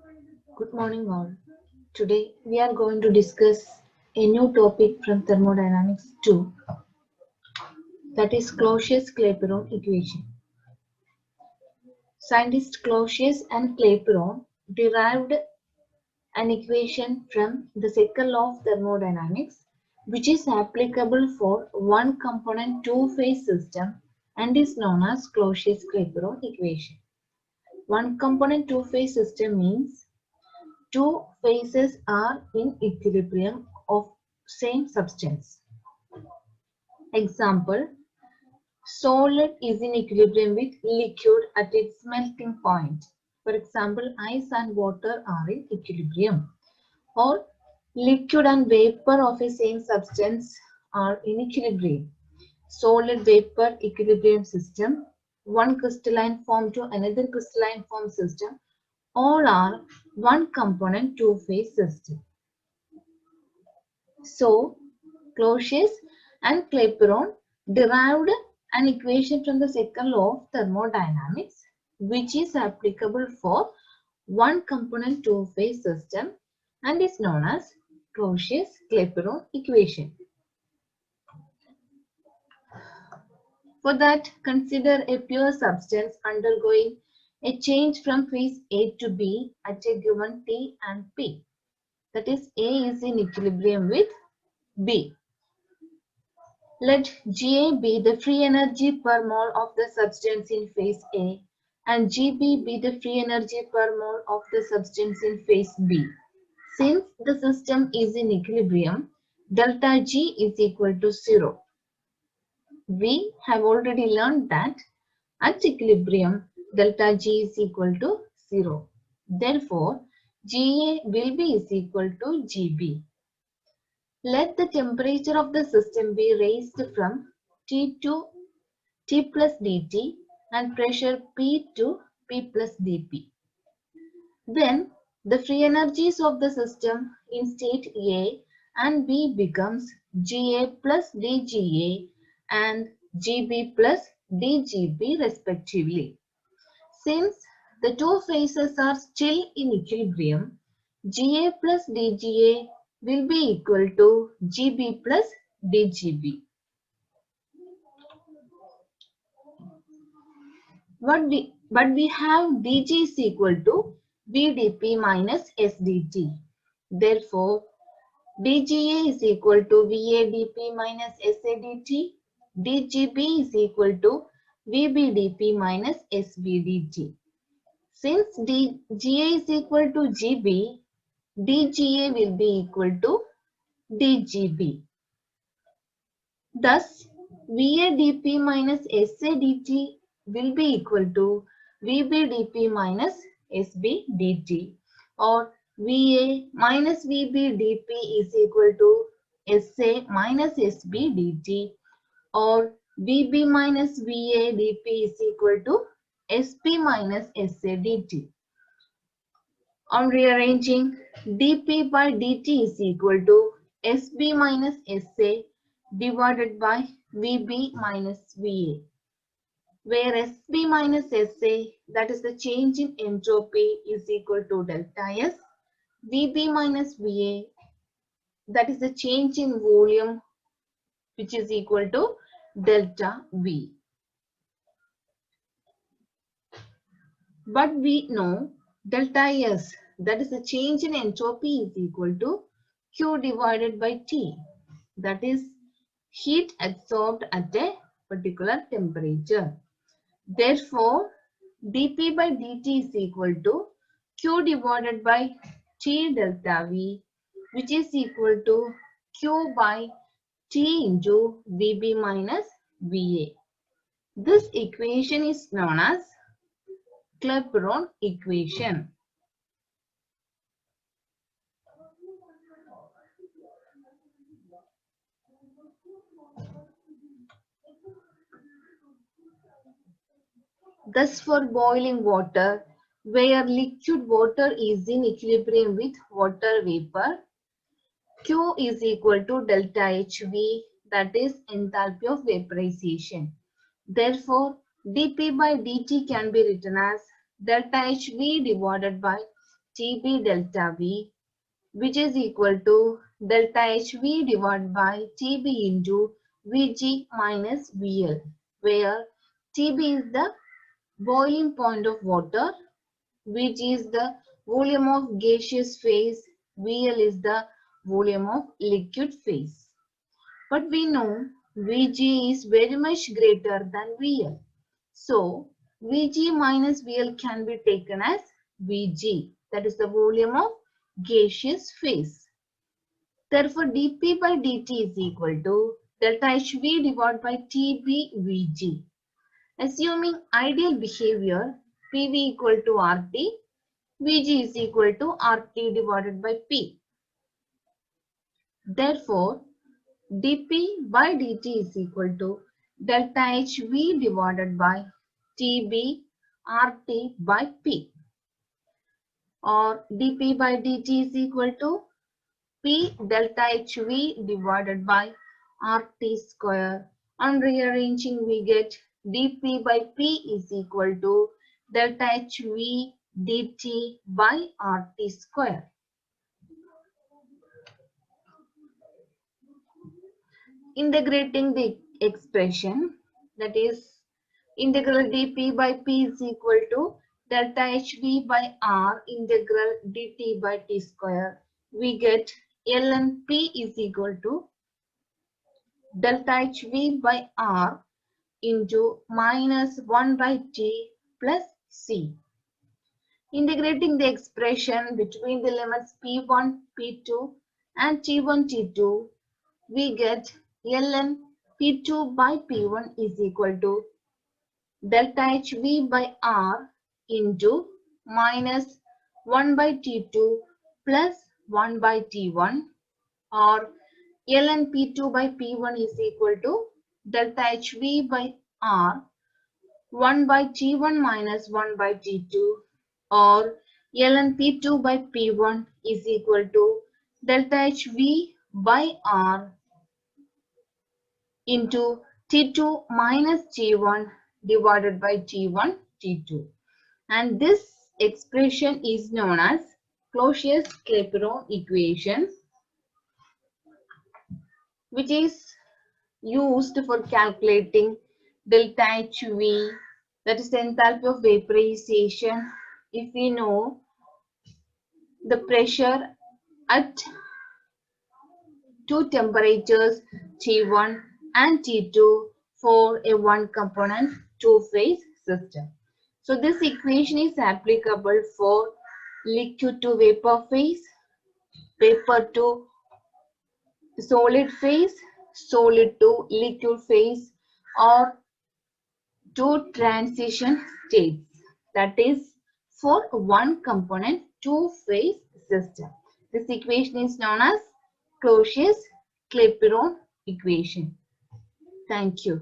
Good morning, all. Today we are going to discuss a new topic from thermodynamics 2, that is Clausius-Clapeyron equation. Scientists Clausius and Clapeyron derived an equation from the second law of thermodynamics, which is applicable for one component two-phase system and is known as Clausius-Clapeyron equation. One component two-phase system means two phases are in equilibrium of same substance. Example, solid is in equilibrium with liquid at its melting point. For example, ice and water are in equilibrium. Or liquid and vapor of a same substance are in equilibrium. Solid vapor equilibrium system, one crystalline form to another crystalline form system, all are one component two-phase system. So, Clausius and Clapeyron derived an equation from the second law of thermodynamics, which is applicable for one component two-phase system and is known as Clausius-Clapeyron equation. For that, consider a pure substance undergoing a change from phase A to B at a given T and P. That is, A is in equilibrium with B. Let Ga be the free energy per mole of the substance in phase A and Gb be the free energy per mole of the substance in phase B. Since the system is in equilibrium, delta G is equal to 0. We have already learned that at equilibrium, delta G is equal to 0. Therefore, Ga will be is equal to Gb. Let the temperature of the system be raised from T to T plus dt and pressure P to P plus dP. Then the free energies of the system in state A and B becomes Ga plus dGa and Gb plus dGb respectively. Since the two phases are still in equilibrium, Ga plus dGa will be equal to Gb plus dGb. But we have dG is equal to Vdp minus SdT. Therefore, dGa is equal to VAdP minus SAdT. dGb is equal to VBdP minus SBdT. Since dGa is equal to Gb, dGa will be equal to dGb. Thus, VAdP minus SAdT will be equal to VBdP minus SBdt, or VA minus VBdP is equal to SA minus SBdt, or VB minus VAdP is equal to SP minus SAdt. On rearranging, dP by dt is equal to SB minus SA divided by VB minus VA, where SB minus SA, that is the change in entropy, is equal to delta S, VB minus VA, that is the change in volume, which is equal to delta V. But we know delta S, that is the change in entropy, is equal to Q divided by T, that is heat absorbed at a particular temperature. Therefore, dP by dt is equal to Q divided by T delta V, which is equal to Q by T into VB minus VA. This equation is known as Clapeyron equation. Thus, for boiling water, where liquid water is in equilibrium with water vapor, Q is equal to delta HV, that is enthalpy of vaporization. Therefore, dP by dt can be written as delta HV divided by TB delta V, which is equal to delta HV divided by TB into Vg minus VL, where TB is the boiling point of water, Vg is the volume of gaseous phase, VL is the volume of liquid phase. But we know Vg is very much greater than VL. So Vg minus VL can be taken as Vg, that is the volume of gaseous phase. Therefore, dP by dt is equal to delta HV divided by TB Vg. Assuming ideal behavior, PV equal to RT, Vg is equal to RT divided by P. Therefore, dP by dt is equal to delta HV divided by TB RT by P, or dP by dt is equal to P delta HV divided by RT square. On rearranging, we get dP by P is equal to delta HV dt by RT square. Integrating the expression, that is integral dP by P is equal to delta HV by R integral dt by T square. We get ln P is equal to delta HV by R into minus 1 by T plus C. Integrating the expression between the limits P1, P2 and T1, T2, we get ln P2 by P1 is equal to delta HV by R into minus 1 by T2 plus 1 by T1, or ln P2 by P1 is equal to delta HV by R 1 by T1 minus 1 by T2, or ln P2 by P1 is equal to delta HV by R into T2 minus T1 divided by T1, T2. And this expression is known as Clausius-Clapeyron equation, which is used for calculating delta HV, that is the enthalpy of vaporization, if we know the pressure at two temperatures T1 and T2 for a one component two-phase system. So this equation is applicable for liquid to vapor phase, vapor to solid phase, solid to liquid phase, or two transition states, that is for one component two-phase system. This equation is known as Clausius-Clapeyron equation. Thank you.